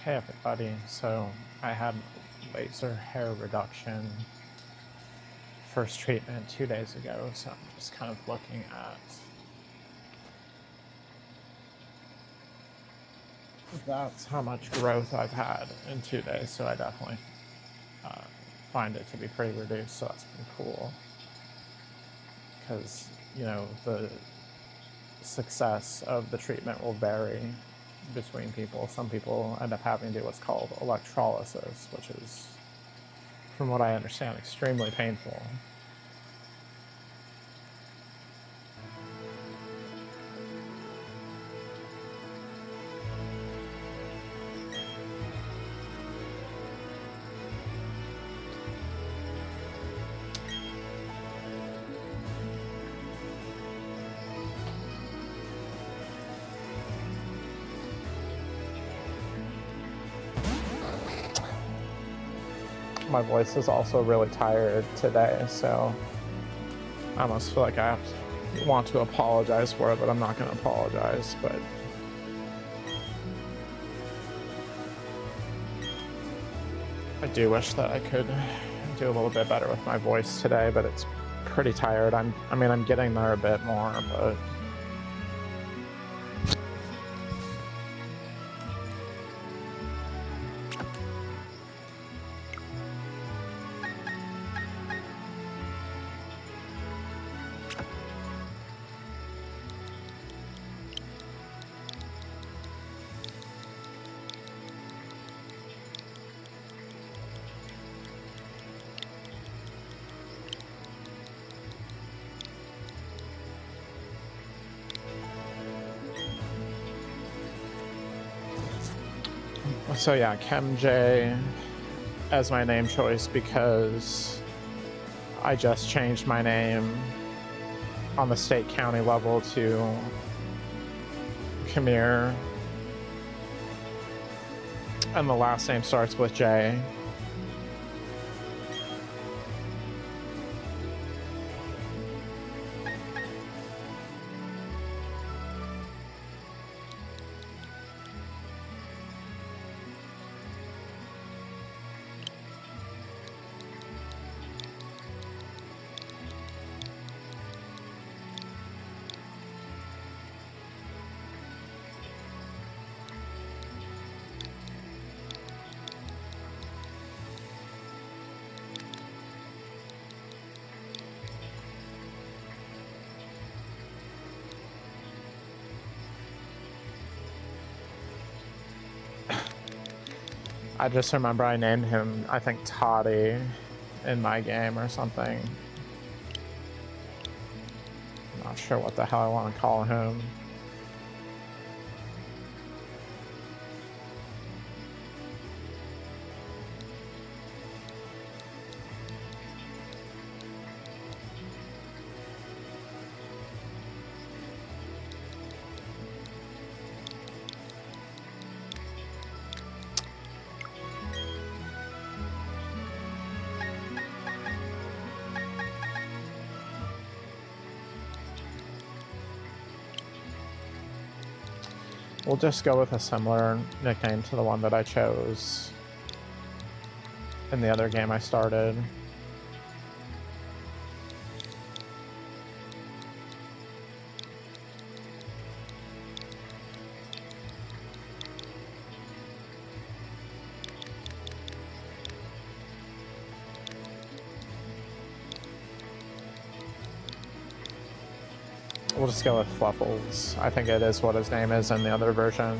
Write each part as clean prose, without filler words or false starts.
Hey everybody, so I had laser hair reduction first treatment 2 days ago, so I'm just kind of looking at that's how much growth I've had in 2 days, so I definitely find it to be pretty reduced, so that's pretty cool. Because, the success of the treatment will vary between people. Some people end up having to do what's called electrolysis, which is, from what I understand, extremely painful. My voice is also really tired today, so I almost feel like I want to apologize for it, but I'm not going to apologize. But I do wish that I could do a little bit better with my voice today, but it's pretty tired. I'm getting there a bit more, but so yeah, Chemire as my name choice because I just changed my name on the state county level to Chemire, and the last name starts with J. I just remember I named him, I think, Toddy in my game or something. I'm not sure what the hell I want to call him. We'll just go with a similar nickname to the one that I chose in the other game I started. We'll just go with Fluffles. I think it is what his name is in the other version.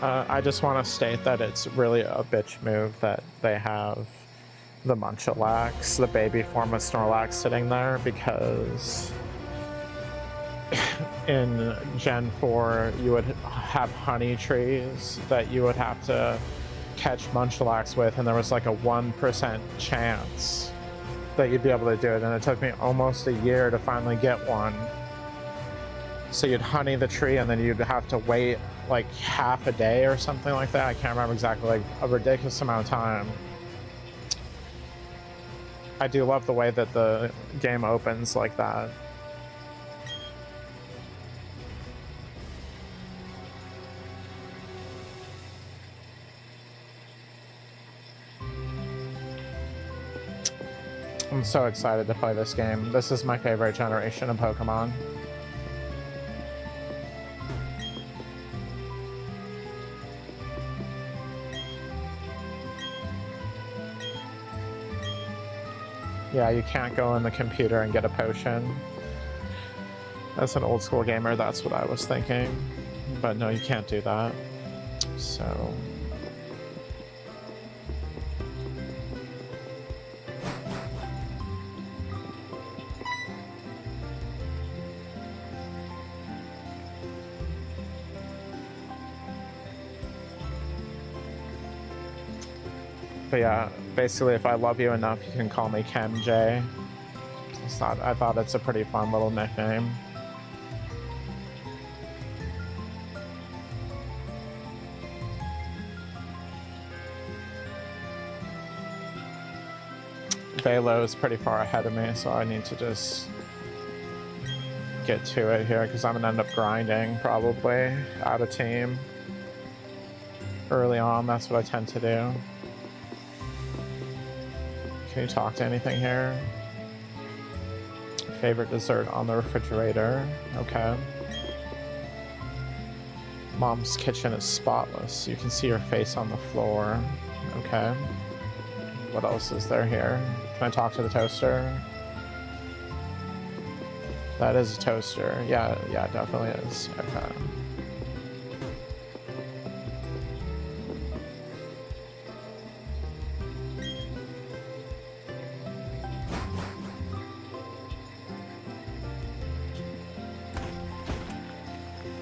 I just want to state that it's really a bitch move that they have the Munchlax, the baby form of Snorlax, sitting there, because in Gen 4 you would have honey trees that you would have to catch Munchlax with, and there was like a 1% chance that you'd be able to do it, and it took me almost a year to finally get one. So you'd honey the tree, and then you'd have to wait like half a day or something like that. I can't remember exactly, like a ridiculous amount of time. I do love the way that the game opens like that. I'm so excited to play this game. This is my favorite generation of Pokemon. Yeah, you can't go in the computer and get a potion. As an old school gamer, that's what I was thinking. But no, you can't do that. So... But yeah, basically, if I love you enough, you can call me Ken J. I thought it's a pretty fun little nickname. Velo is pretty far ahead of me, so I need to just get to it here, because I'm gonna end up grinding, probably, out of team. Early on, that's what I tend to do. Can you talk to anything here? Favorite dessert on the refrigerator. Okay. Mom's kitchen is spotless. You can see your face on the floor. Okay. What else is there here? Can I talk to the toaster? That is a toaster. Yeah, it definitely is. Okay.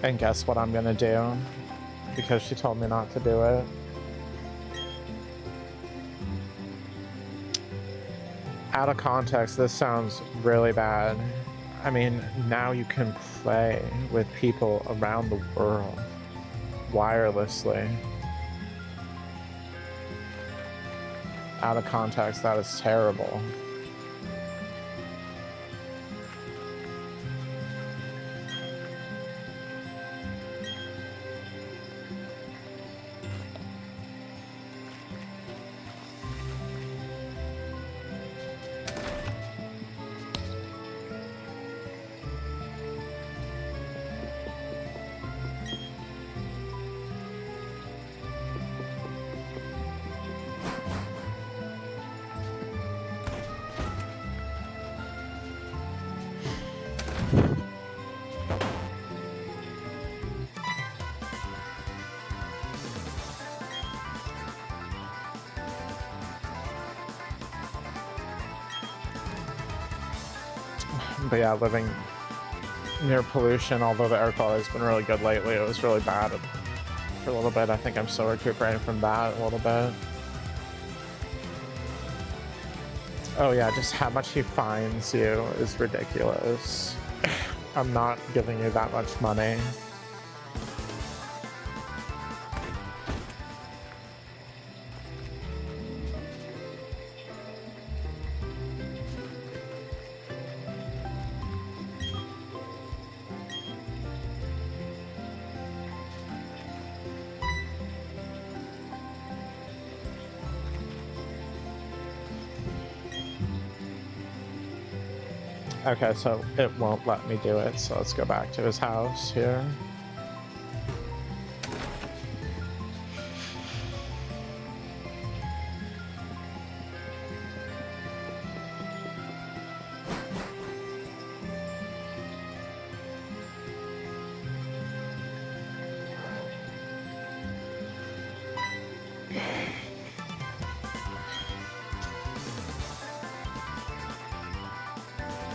And guess what I'm gonna do? Because she told me not to do it. Out of context, this sounds really bad. I mean, now you can play with people around the world wirelessly. Out of context, that is terrible. But yeah, living near pollution, although the air quality's been really good lately, it was really bad for a little bit. I think I'm still recuperating from that a little bit. Oh yeah, just how much he fines you is ridiculous. I'm not giving you that much money. Okay, so it won't let me do it, so let's go back to his house here.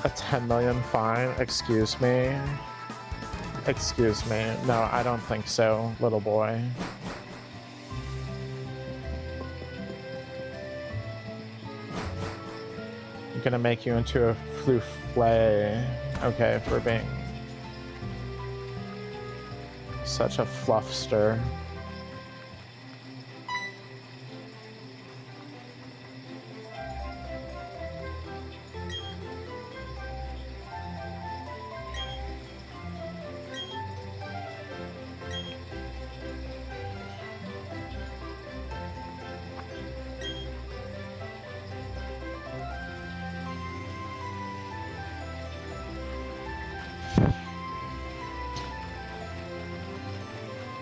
A 10 million fine? Excuse me? Excuse me. No, I don't think so, little boy. gonna make you into a fluflé, okay, for being such a fluffster.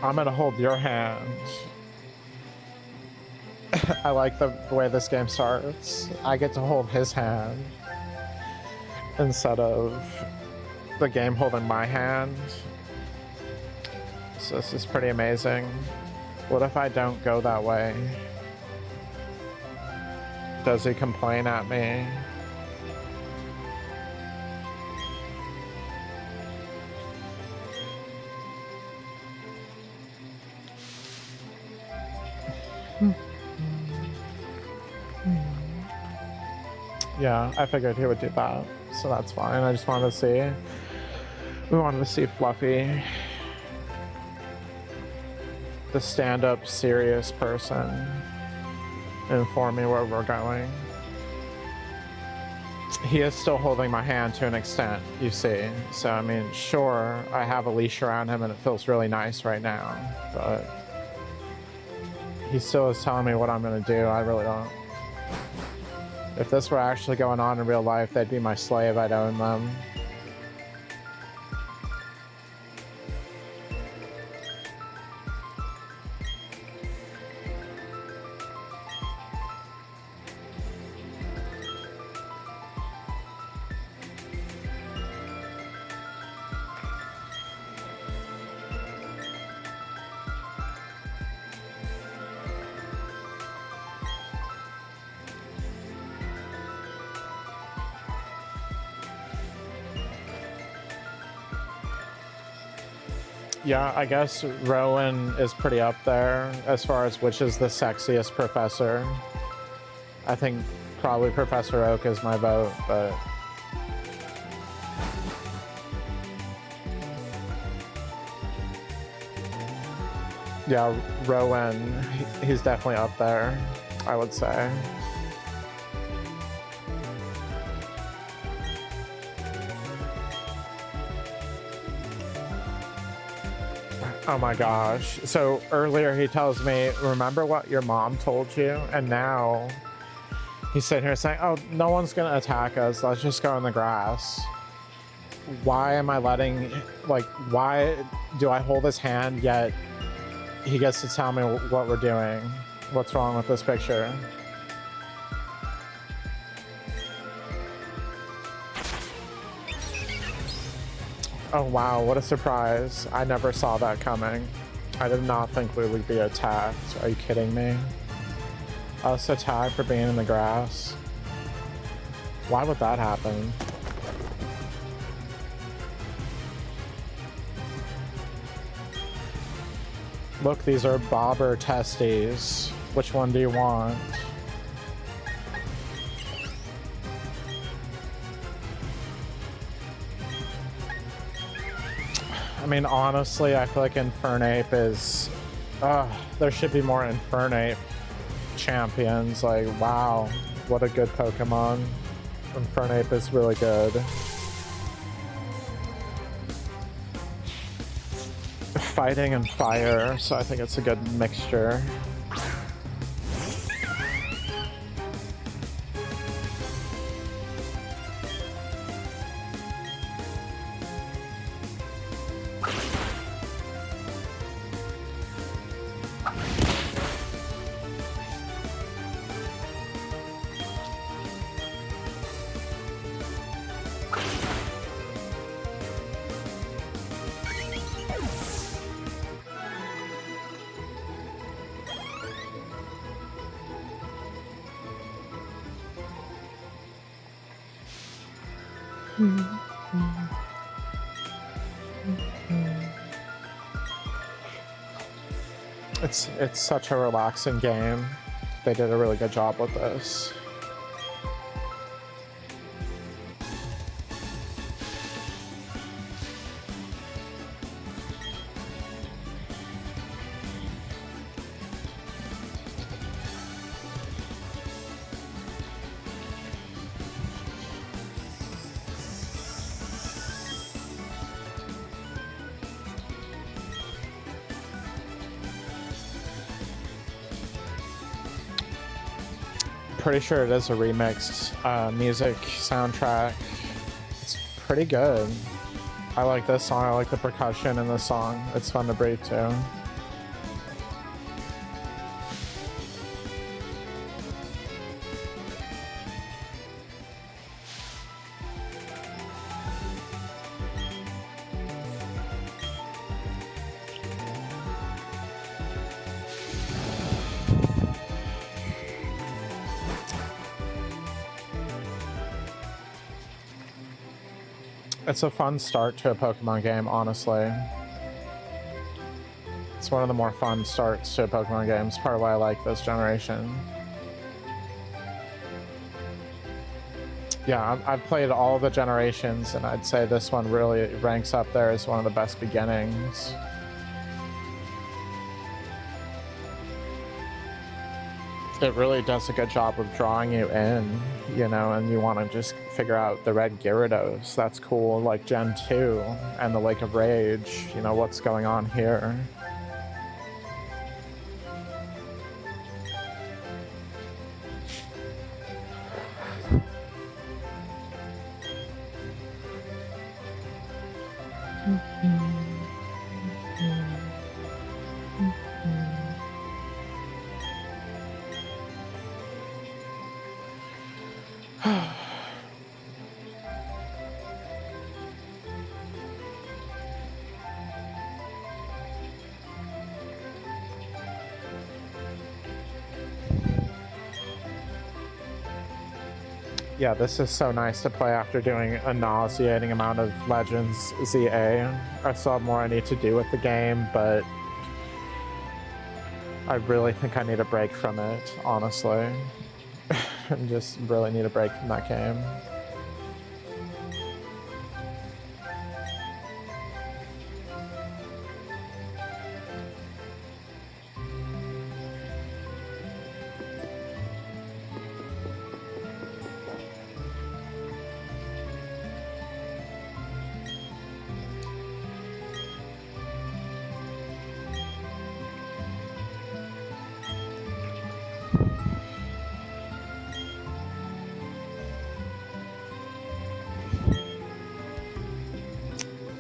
I'm gonna hold your hand. I like the way this game starts. I get to hold his hand instead of the game holding my hand. So this is pretty amazing. What if I don't go that way? Does he complain at me? Yeah, I figured he would do that, so that's fine. I just wanted to see. We wanted to see Fluffy, the stand-up serious person, inform me where we're going. He is still holding my hand to an extent, you see. So, I mean, sure, I have a leash around him and it feels really nice right now, but he still is telling me what I'm gonna do. I really don't. If this were actually going on in real life, they'd be my slave. I'd own them. Yeah, I guess Rowan is pretty up there as far as which is the sexiest professor. I think probably Professor Oak is my vote, but... yeah, Rowan, he's definitely up there, I would say. Oh my gosh. So earlier he tells me, remember what your mom told you? And now he's sitting here saying, oh, no one's gonna attack us. Let's just go in the grass. Why am I letting, like, why do I hold his hand yet he gets to tell me what we're doing? What's wrong with this picture? Oh wow, what a surprise. I never saw that coming. I did not think we would be attacked. Are you kidding me? Us attacked for being in the grass? Why would that happen? Look, these are bobber testes. Which one do you want? I mean, honestly, I feel like Infernape is... there should be more Infernape champions. Like, wow, what a good Pokemon. Infernape is really good. Fighting and fire, so I think it's a good mixture. It's such a relaxing game. They did a really good job with this. pretty sure it is a remixed music soundtrack. It's pretty good. I like this song. I like the percussion in this song. It's fun to breathe to. It's a fun start to a Pokemon game, honestly. It's one of the more fun starts to a Pokemon game. It's part of why I like this generation. Yeah, I've played all the generations, and I'd say this one really ranks up there as one of the best beginnings. It really does a good job of drawing you in, you know, and you want to just figure out the red Gyarados. That's cool, like Gen 2 and the Lake of Rage, you know, what's going on here. Yeah, this is so nice to play after doing a nauseating amount of Legends ZA. I still have more I need to do with the game, but I really think I need a break from it, honestly. I just really need a break from that game.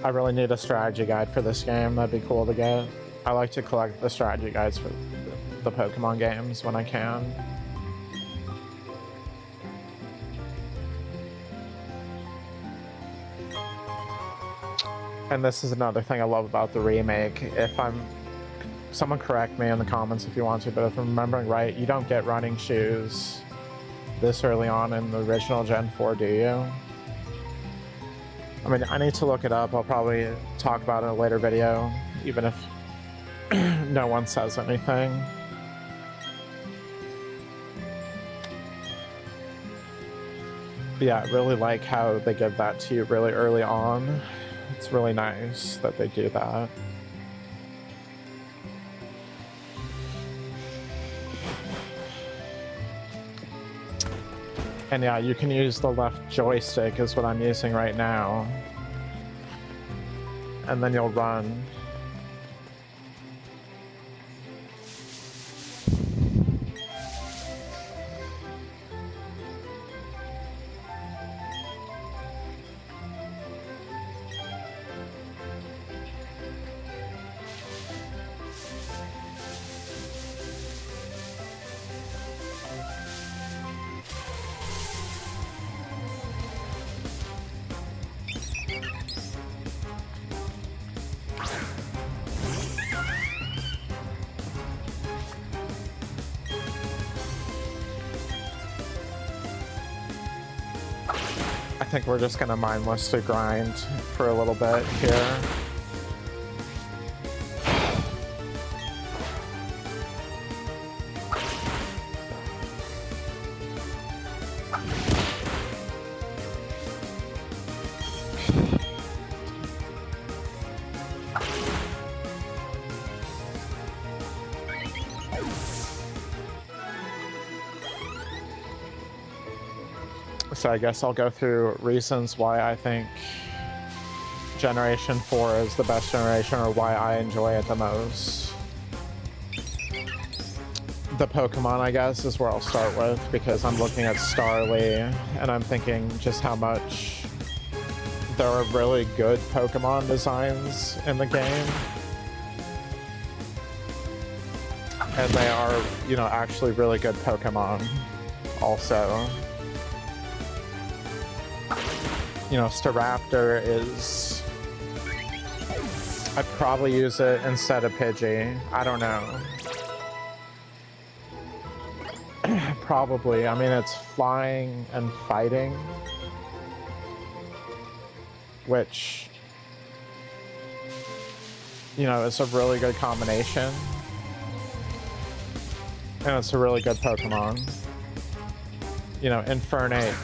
I really need a strategy guide for this game. That'd be cool to get. I like to collect the strategy guides for the Pokemon games when I can. And this is another thing I love about the remake. Someone correct me in the comments if you want to, but if I'm remembering right, you don't get running shoes this early on in the original Gen 4, do you? I mean, I need to look it up. I'll probably talk about it in a later video, even if no one says anything. But yeah, I really like how they give that to you really early on. It's really nice that they do that. And yeah, you can use the left joystick is what I'm using right now. And then you'll run. I think we're just gonna mindlessly grind for a little bit here. So I guess I'll go through reasons why I think Generation 4 is the best generation, or why I enjoy it the most. the Pokemon, I guess, is where I'll start with, because I'm looking at Starly and I'm thinking just how much there are really good Pokemon designs in the game. And they are, you know, actually really good Pokemon also. You know, Staraptor is... I'd probably use it instead of Pidgey. I don't know. Probably. I mean, it's flying and fighting, which, you know, is a really good combination. And it's a really good Pokemon. You know, Infernape,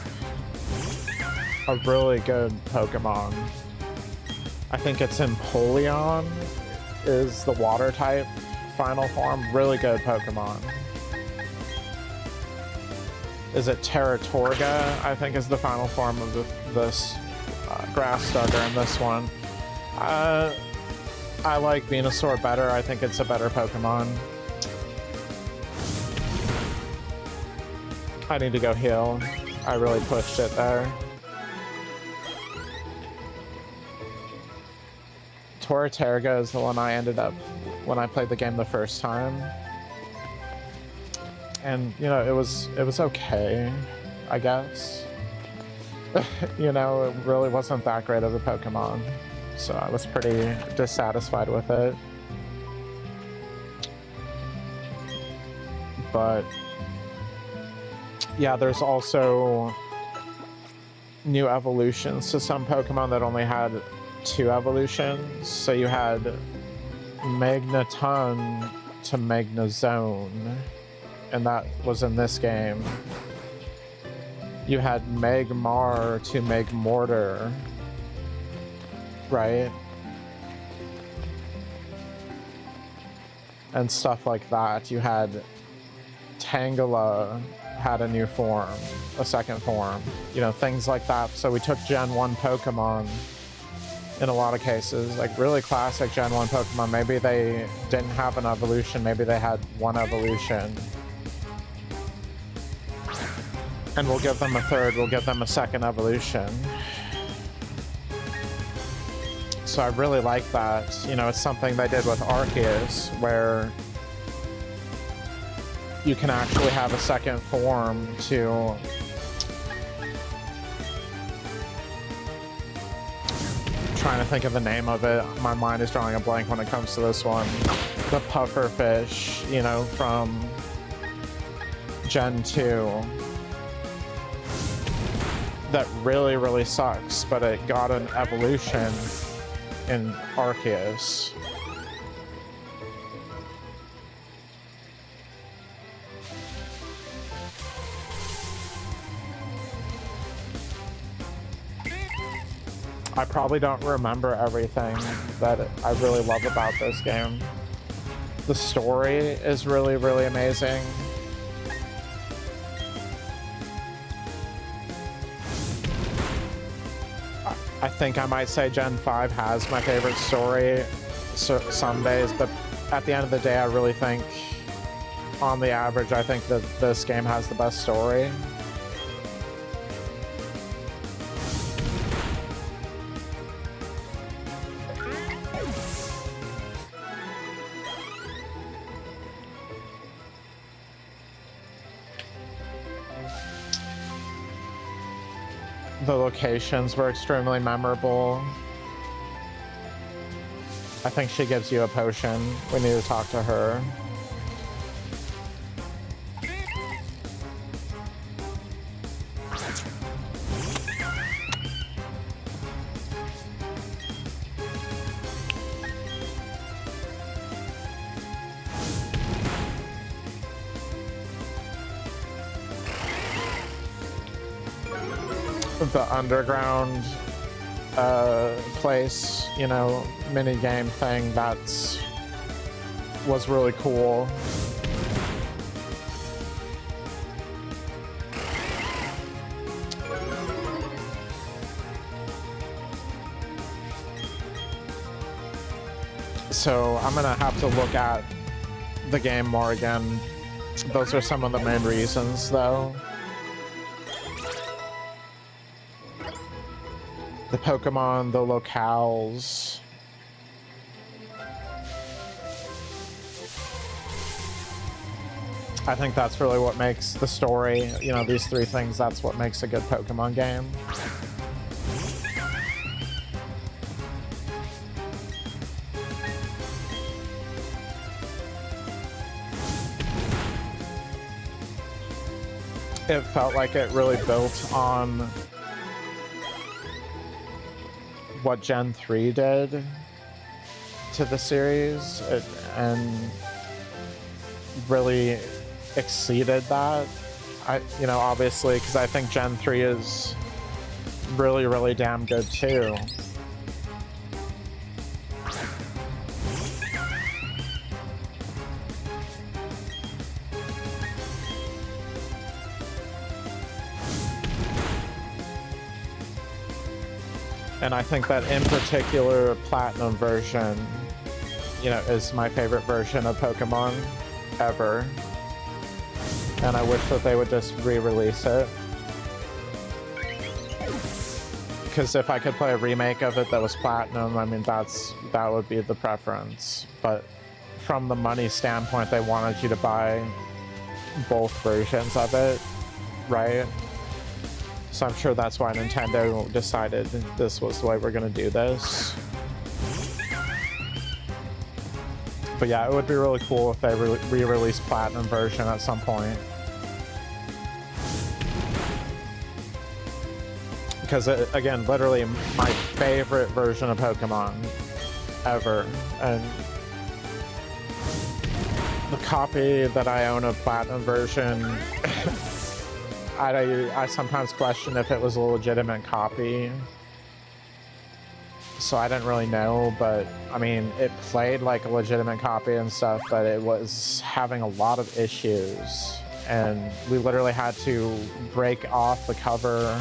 a really good Pokemon. I think it's Empoleon is the water type final form. Really good Pokemon. Is it Terratorga? I think is the final form of this grass starter in this one. I like Venusaur better. I think it's a better Pokemon. I need to go heal. I really pushed it there. Torterra is the one I ended up when I played the game the first time. And, you know, it was okay, I guess. You know, it really wasn't that great of a Pokemon. So I was pretty dissatisfied with it. But yeah, there's also new evolutions to some Pokemon that only had 2 evolutions. So you had Magneton to Magnezone, and that was in this game. You had Magmar to Magmortar, right? And stuff like that. You had Tangela had a new form, a second form, you know, things like that. So we took Gen 1 Pokemon in a lot of cases, like really classic Gen 1 Pokemon. Maybe they didn't have an evolution, maybe they had 1 evolution. And we'll give them a 3rd, we'll give them a 2nd evolution. So I really like that. You know, it's something they did with Arceus, where you can actually have a 2nd form to... I'm trying to think of the name of it. My mind is drawing a blank when it comes to this one. The pufferfish, you know, from Gen 2. That really, really sucks, but it got an evolution in Arceus. I probably don't remember everything that I really love about this game. The story is really, really amazing. I think I might say Gen 5 has my favorite story some days, but at the end of the day, I really think, on the average, I think that this game has the best story. The locations were extremely memorable. I think she gives you a potion. We need to talk to her. The underground place, you know, mini game thing, was really cool. So I'm gonna have to look at the game more again Those are some of the main reasons, though. The Pokemon, the locales. I think that's really what makes the story, you know, these three things, that's what makes a good Pokemon game. It felt like it really built on what Gen 3 did to the series, and really exceeded that. You know, obviously, because I think Gen 3 is really, really damn good too. And I think that in particular, Platinum version, you know, is my favorite version of Pokemon ever. And I wish that they would just re-release it. Because if I could play a remake of it that was Platinum, I mean, that would be the preference. But from the money standpoint, they wanted you to buy both versions of it, right? So I'm sure that's why Nintendo decided this was the way we're going to do this. But yeah, it would be really cool if they re-released Platinum version at some point. Because, again, literally my favorite version of Pokemon ever. And the copy that I own of Platinum version... I sometimes question if it was a legitimate copy, so I didn't really know, but I mean, it played like a legitimate copy and stuff, but it was having a lot of issues, and we literally had to break off the cover,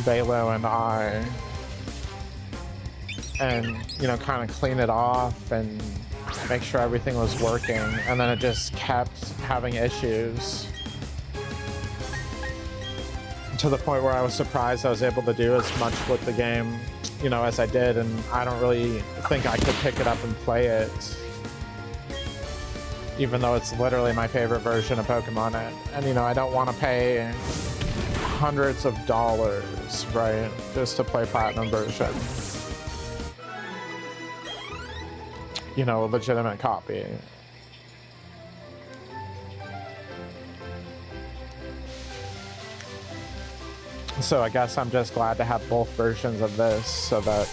Velo and I, and, you know, kind of clean it off and make sure everything was working, and then it just kept having issues. To the point where I was surprised I was able to do as much with the game, you know, as I did, and I don't really think I could pick it up and play it, even though it's literally my favorite version of Pokemon. And you know, I don't want to pay hundreds of dollars, right, just to play Platinum version. You know, a legitimate copy. So I guess I'm just glad to have both versions of this, so that...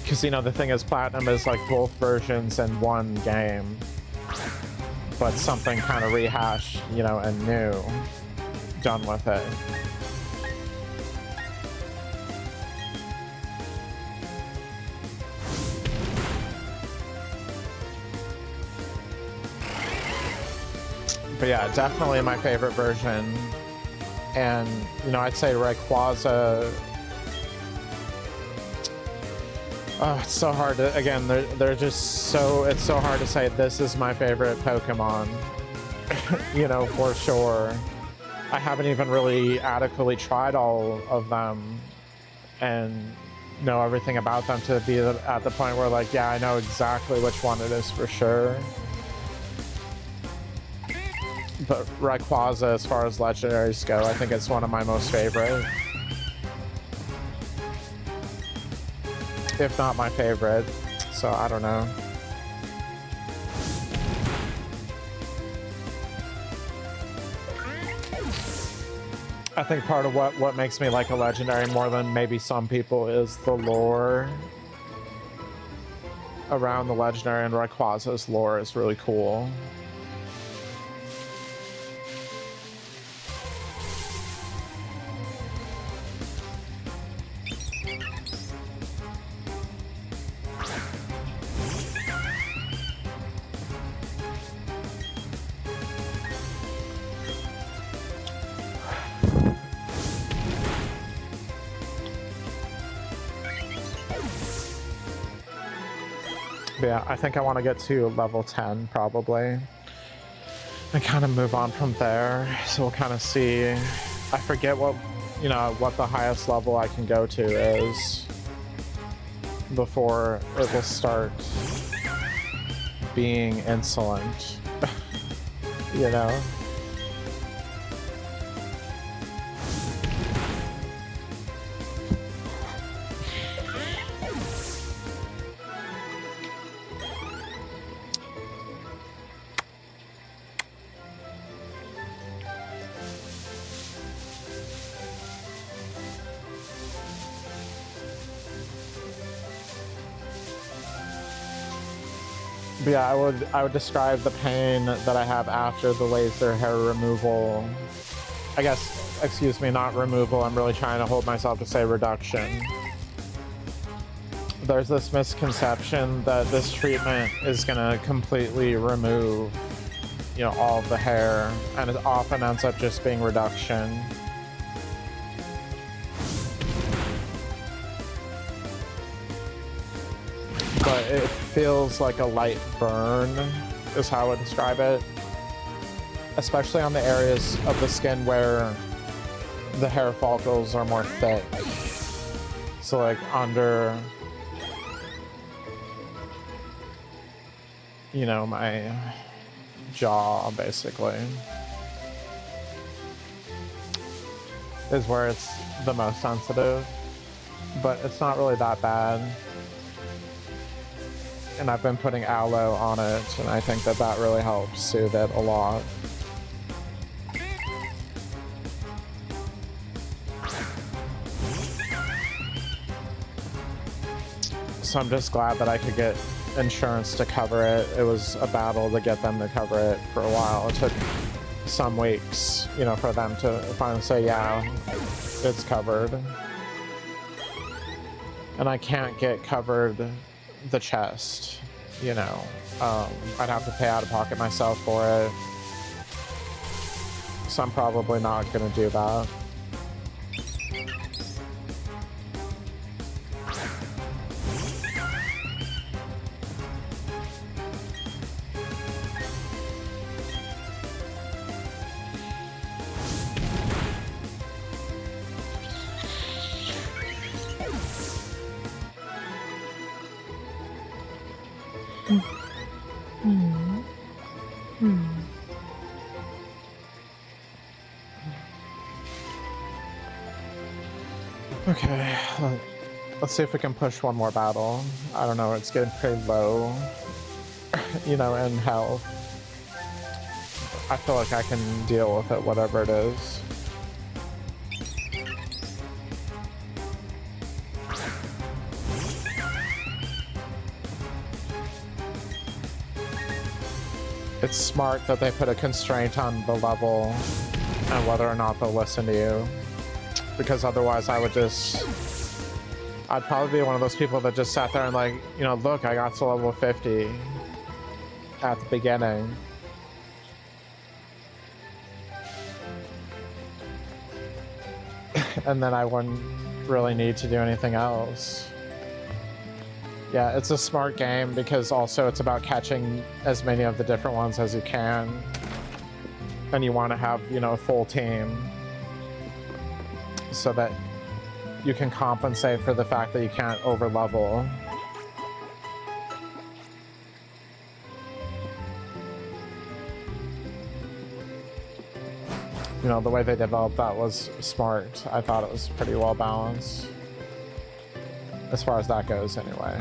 Because, you know, the thing is, Platinum is like both versions in one game, but something kind of rehashed, you know, and new done with it. But yeah, definitely my favorite version. And, you know, I'd say Rayquaza... Oh, it's so hard to... Again, they're just so... It's so hard to say this is my favorite Pokemon. You know, for sure. I haven't even really adequately tried all of them and know everything about them to be at the point where, like, yeah, I know exactly which one it is for sure. But Rayquaza, as far as legendaries go, I think it's one of my most favorite. If not my favorite. So, I don't know. I think part of what makes me like a legendary more than maybe some people is the lore around the legendary, and Rayquaza's lore is really cool. Yeah, I think I want to get to level 10, probably. and kind of move on from there. So we'll kind of see. I forget what, you know, what the highest level I can go to is before it will start being insolent, you know? But yeah, I would describe the pain that I have after the laser hair removal. I guess, excuse me, not removal. I'm really trying to hold myself to say reduction. There's this misconception that this treatment is gonna completely remove, you know, all of the hair, and it often ends up just being reduction. But it feels like a light burn, is how I would describe it. Especially on the areas of the skin where the hair follicles are more thick. So like under, you know, my jaw, basically, is where it's the most sensitive. But it's not really that bad. And I've been putting aloe on it, and I think that that really helps soothe it a lot. So I'm just glad that I could get insurance to cover it. It was a battle to get them to cover it for a while. It took some weeks, you know, for them to finally say, yeah, it's covered. And I can't get covered the chest, you know. I'd have to pay out of pocket myself for it, so I'm probably not gonna do that. Okay, let's see if we can push one more battle. I don't know, it's getting pretty low, you know, in health. I feel like I can deal with it, whatever it is. It's smart that they put a constraint on the level and whether or not they'll listen to you. Because otherwise I'd probably be one of those people that just sat there and like, you know, look, I got to level 50 at the beginning. And then I wouldn't really need to do anything else. Yeah, it's a smart game because also it's about catching as many of the different ones as you can. And you want to have, you know, a full team, so that you can compensate for the fact that you can't over-level. You know, the way they developed that was smart. I thought it was pretty well balanced. As far as that goes, anyway.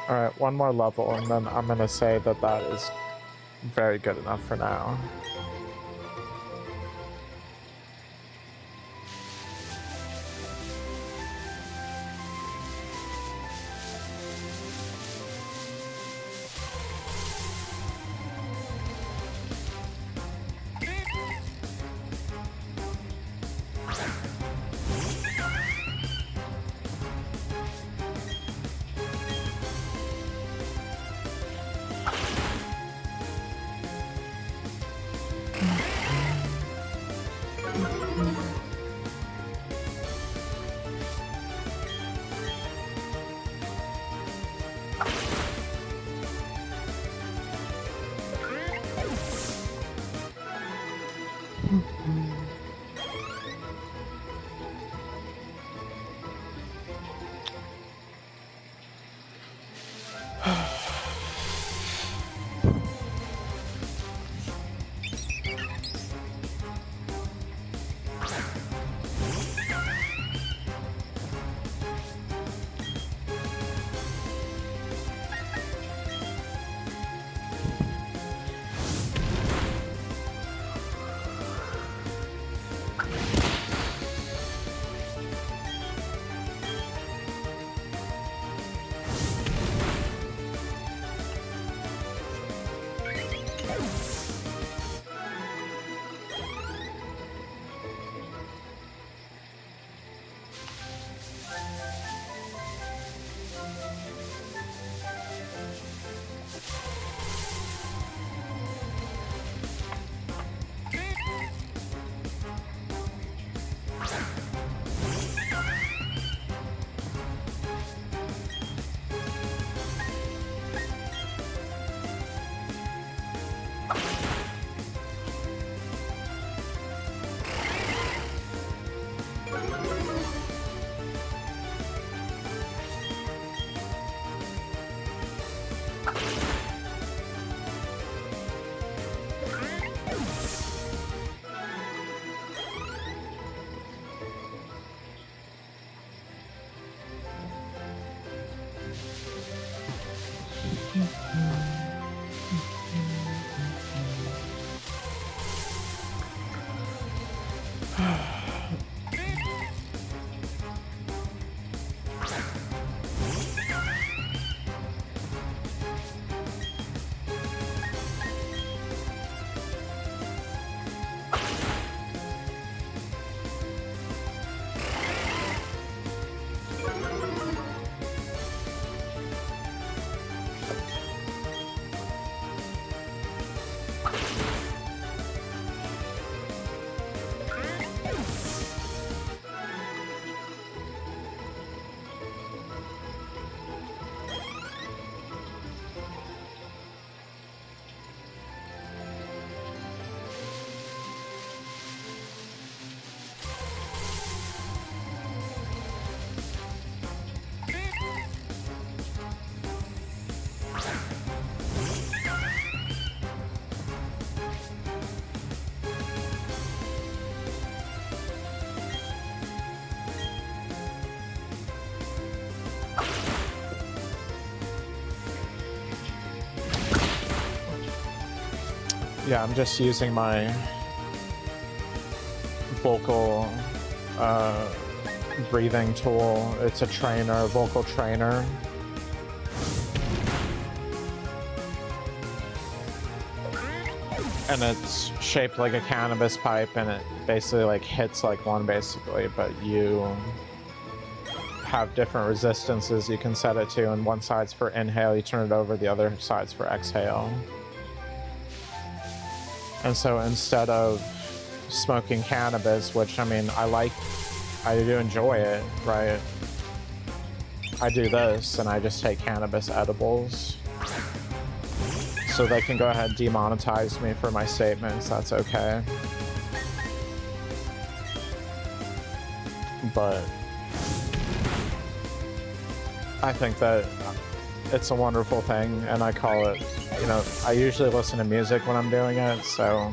Alright, one more level, and then I'm gonna say that that is very good enough for now. Yeah, I'm just using my vocal breathing tool. It's a trainer, vocal trainer. And it's shaped like a cannabis pipe, and it basically like hits like one basically, but you have different resistances you can set it to, and one side's for inhale, you turn it over, the other side's for exhale. And so instead of smoking cannabis, which I mean, I do enjoy it, right? I do this and I just take cannabis edibles. So they can go ahead and demonetize me for my statements, that's okay. But I think that it's a wonderful thing, and I call it, you know, I usually listen to music when I'm doing it, so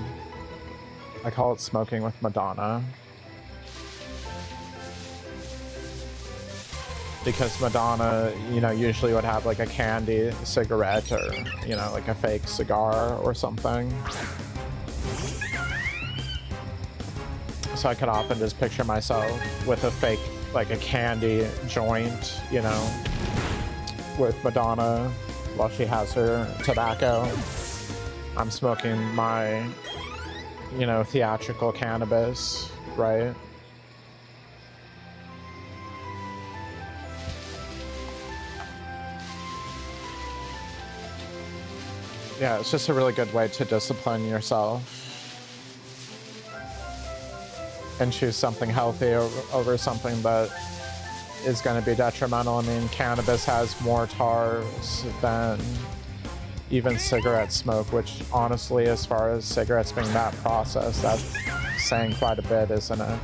I call it smoking with Madonna. because Madonna, you know, usually would have like a candy cigarette or, you know, like a fake cigar or something. So I could often just picture myself with a fake, like a candy joint, you know, with Madonna while she has her tobacco. I'm smoking my, you know, theatrical cannabis, right? Yeah, it's just a really good way to discipline yourself and choose something healthy over something that is going to be detrimental. I mean, cannabis has more tars than even cigarette smoke, which honestly, as far as cigarettes being that processed, that's saying quite a bit, isn't it?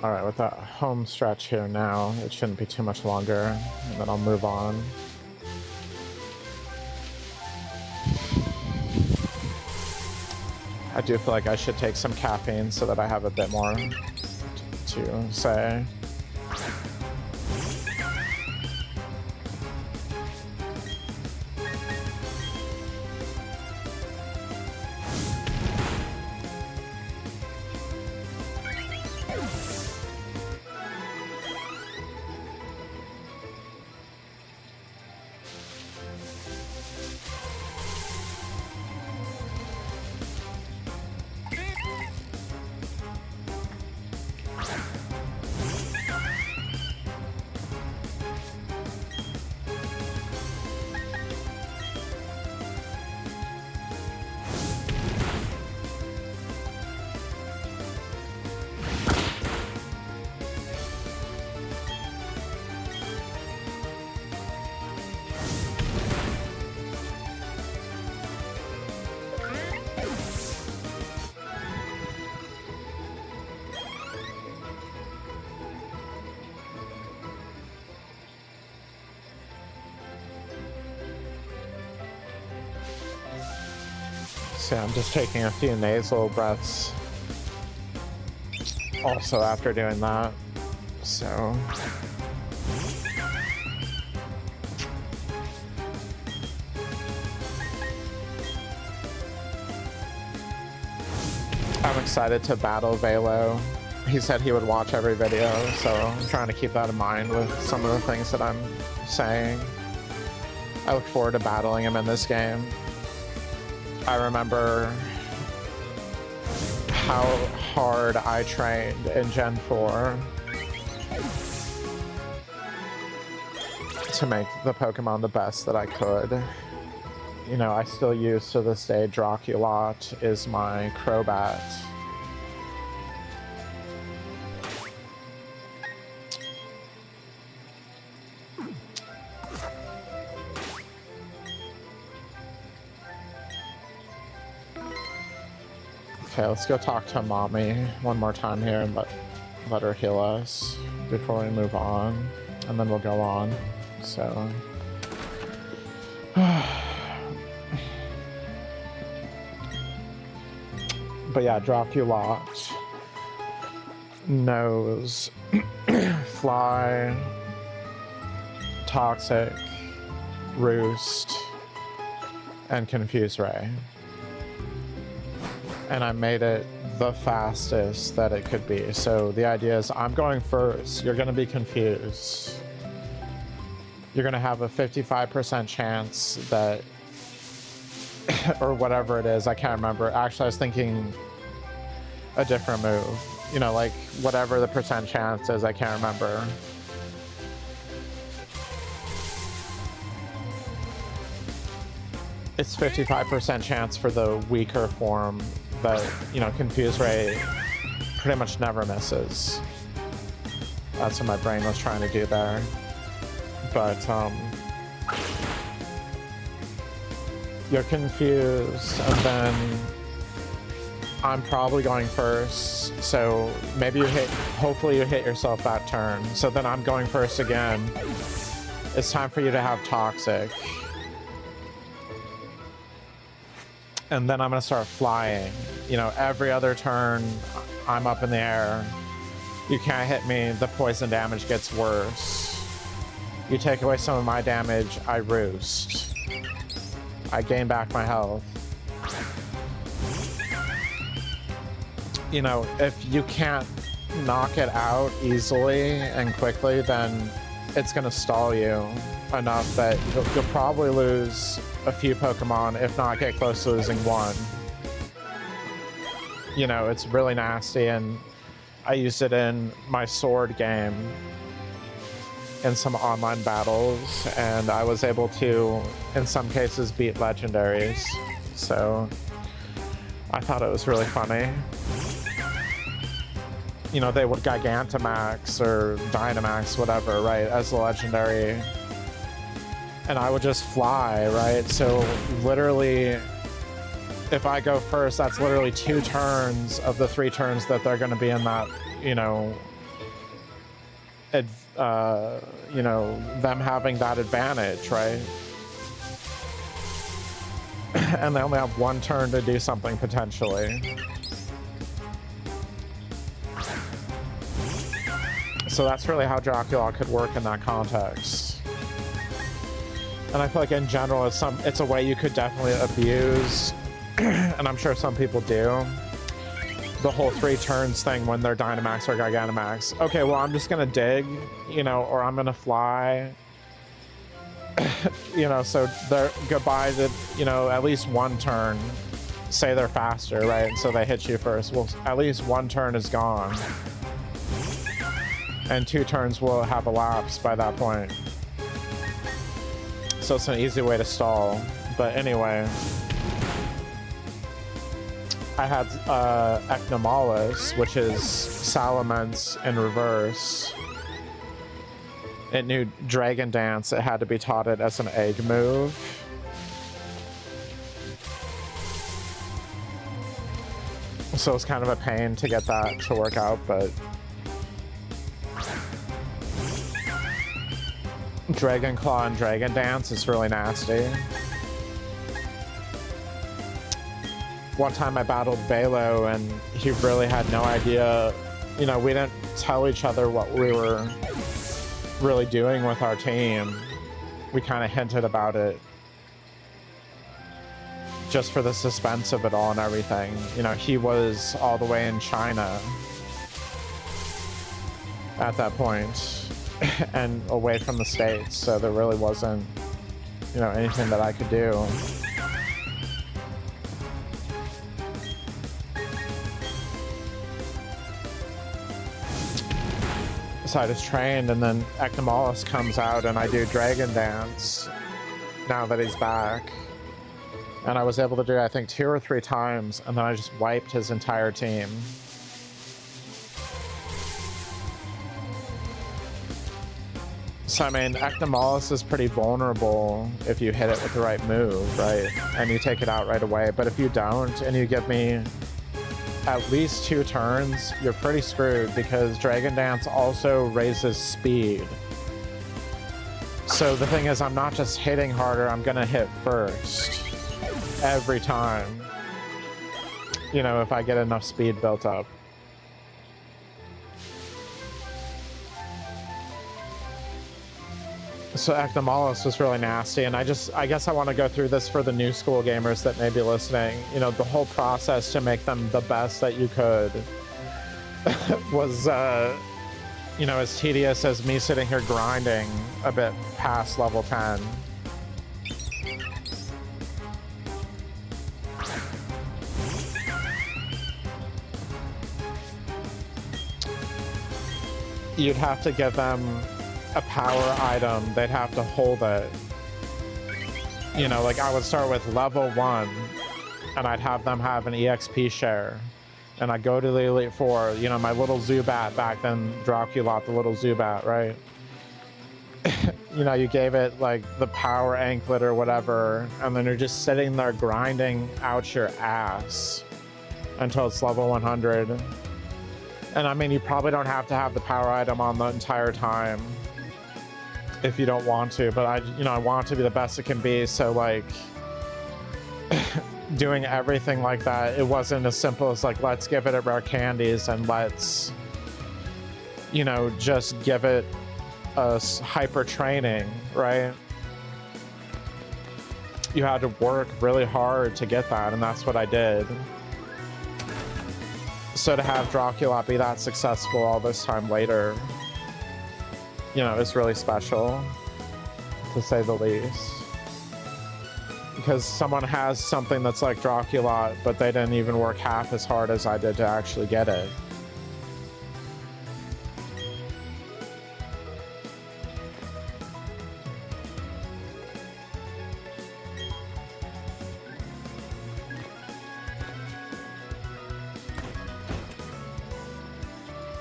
All right, with that home stretch here now, it shouldn't be too much longer, and then I'll move on. I do feel like I should take some caffeine so that I have a bit more to say. So I'm just taking a few nasal breaths also after doing that. So I'm excited to battle Velo. He said he would watch every video, so I'm trying to keep that in mind with some of the things that I'm saying. I look forward to battling him in this game. I remember how hard I trained in Gen 4 to make the Pokemon the best that I could. You know, I still use to this day Draculot is my Crobat. Okay, let's go talk to Mommy one more time here and let her heal us before we move on, and then we'll go on. So but yeah, Draculot Nose, Fly, Toxic, Roost, and Confuse Ray. And I made it the fastest that it could be. So the idea is I'm going first, you're gonna be confused. You're gonna have a 55% chance that, or whatever it is, I can't remember. Actually, I was thinking a different move. You know, like whatever the percent chance is, I can't remember. It's 55% chance for the weaker form, but, you know, Confuse Ray pretty much never misses. That's what my brain was trying to do there. But, you're confused, and then I'm probably going first, so maybe you hit, hopefully you hit yourself that turn. So then I'm going first again. It's time for you to have Toxic. And then I'm gonna start flying. You know, every other turn, I'm up in the air. You can't hit me, the poison damage gets worse. You take away some of my damage, I roost. I gain back my health. You know, if you can't knock it out easily and quickly, then it's gonna stall you enough that you'll probably lose a few Pokemon, if not get close to losing one. You know, it's really nasty, and I used it in my sword game in some online battles, and I was able to, in some cases, beat legendaries. So I thought it was really funny. You know, they would Gigantamax or Dynamax, whatever, right, as a legendary. And I would just fly, right? So literally, if I go first, that's literally 2 turns of the 3 turns that they're going to be in that, you know, you know, them having that advantage, right? And they only have 1 turn to do something potentially. So that's really how Dracula could work in that context. And I feel like in general, it's a way you could definitely abuse, and I'm sure some people do, the whole 3 turns thing when they're Dynamax or Gigantamax. Okay, well, I'm just gonna dig, you know, or I'm gonna fly. You know, so they're goodbye to, you know, at least 1 turn. Say they're faster, right? So they hit you first. Well, at least 1 turn is gone. And 2 turns will have elapsed by that point. So it's an easy way to stall. But anyway, I had Eknomalis, which is Salamence in reverse. It knew Dragon Dance. It had to be taught it as an egg move. So it's kind of a pain to get that to work out, but Dragon Claw and Dragon Dance is really nasty. One time I battled Velo and he really had no idea. You know, we didn't tell each other what we were really doing with our team. We kind of hinted about it just for the suspense of it all and everything. You know, he was all the way in China at that point and away from the States, so there really wasn't, you know, anything that I could do. So I just trained, and then Eknomalis comes out and I do Dragon Dance now that he's back. And I was able to do, I think, 2 or 3 times, and then I just wiped his entire team. So, I mean, Eknomalis is pretty vulnerable if you hit it with the right move, right? And you take it out right away. But if you don't, and you give me at least 2 turns, you're pretty screwed, because Dragon Dance also raises speed. So the thing is, I'm not just hitting harder, I'm gonna hit first. Every time. You know, if I get enough speed built up. So Ectomolus was really nasty, and I guess I want to go through this for the new school gamers that may be listening. You know, the whole process to make them the best that you could was, you know, as tedious as me sitting here grinding a bit past level 10. You'd have to give them a power item, they'd have to hold it. You know, like I would start with level 1 and I'd have them have an EXP share. And I'd go to the Elite Four, you know, my little Zubat back then, Draculot, the little Zubat, right? You know, you gave it like the power anklet or whatever, and then you're just sitting there grinding out your ass until it's level 100. And I mean, you probably don't have to have the power item on the entire time if you don't want to, but I want it to be the best it can be. So like doing everything like that, it wasn't as simple as like, let's give it at rare candies and let's, you know, just give it a hyper training, right? You had to work really hard to get that, and that's what I did. So to have Draculot be that successful all this time later, you know, is really special, to say the least. Because someone has something that's like Draculot, but they didn't even work half as hard as I did to actually get it.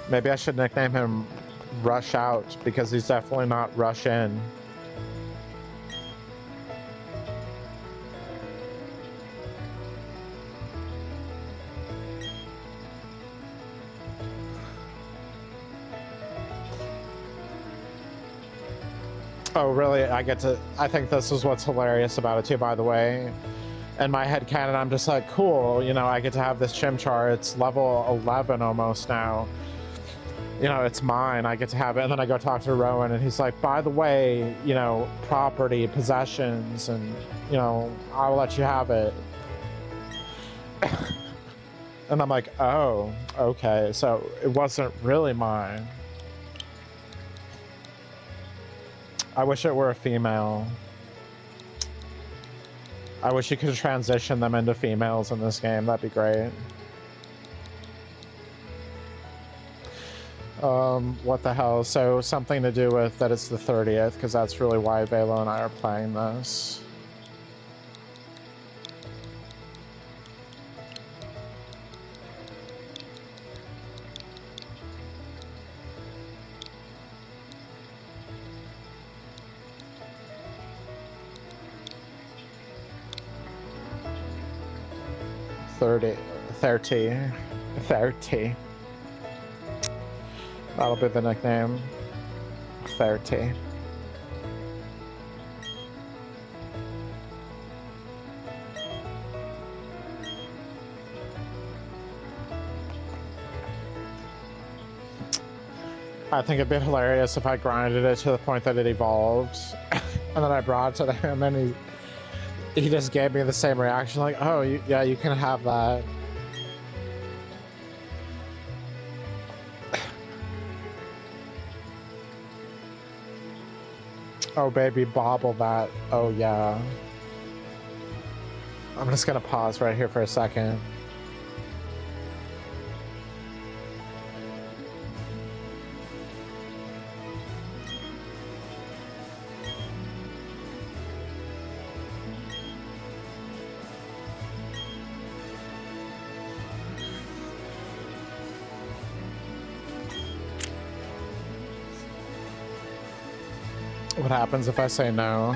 Maybe I should nickname him Rush Out, because he's definitely not Rush In. Oh, really? I think this is what's hilarious about it too, by the way. In my headcanon, I'm just like, cool, you know, I get to have this Chimchar. It's level 11 almost now. You know, it's mine, I get to have it. And then I go talk to Rowan and he's like, by the way, you know, property, possessions, and, you know, I'll let you have it. And I'm like, oh, okay, so it wasn't really mine. I wish it were a female. I wish you could transition them into females in this game, that'd be great. What the hell? So something to do with that it's the 30th, because that's really why Velo and I are playing this. Thirty. That'll be the nickname. 30. I think it'd be hilarious if I grinded it to the point that it evolved, and then I brought it to him, and he just gave me the same reaction, like, oh, yeah, you can have that. Oh, baby, bobble that. Oh, yeah. I'm just gonna pause right here for a second. What happens if I say no?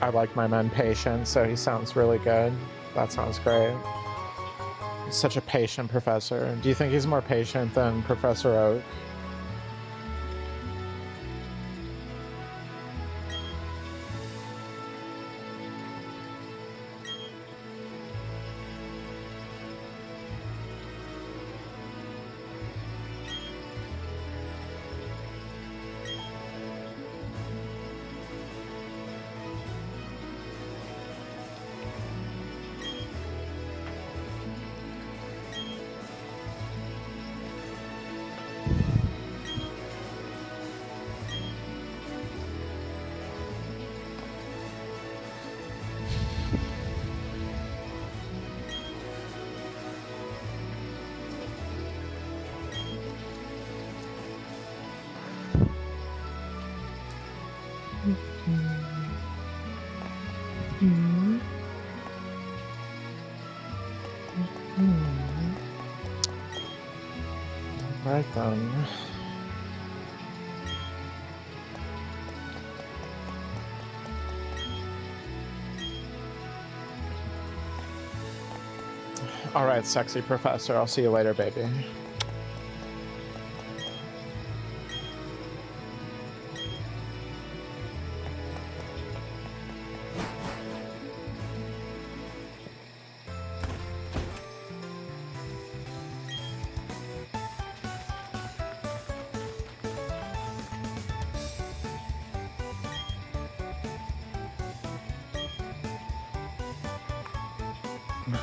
I like my men patient, so he sounds really good. That sounds great. He's such a patient professor. Do you think he's more patient than Professor Oak? Alright then. Alright, sexy professor. I'll see you later, baby.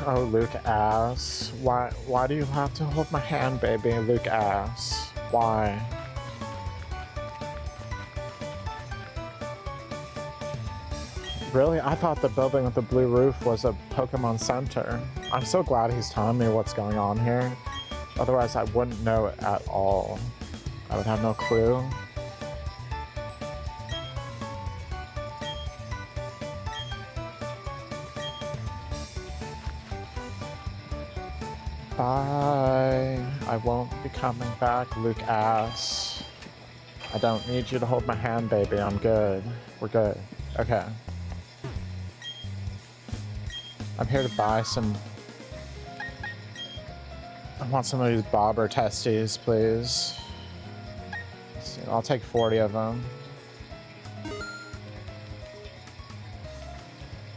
Oh, Luke ass. Why do you have to hold my hand, baby? Luke ass. Why? Really? I thought the building with the blue roof was a Pokemon Center. I'm so glad he's telling me what's going on here. Otherwise, I wouldn't know it at all. I would have no clue. Bye. I won't be coming back, Luke ass. I don't need you to hold my hand, baby. I'm good. We're good. Okay. I'm here to buy some... I want some of these bobber testes, please. So I'll take 40 of them.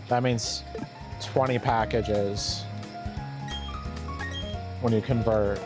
That means 20 packages when you convert.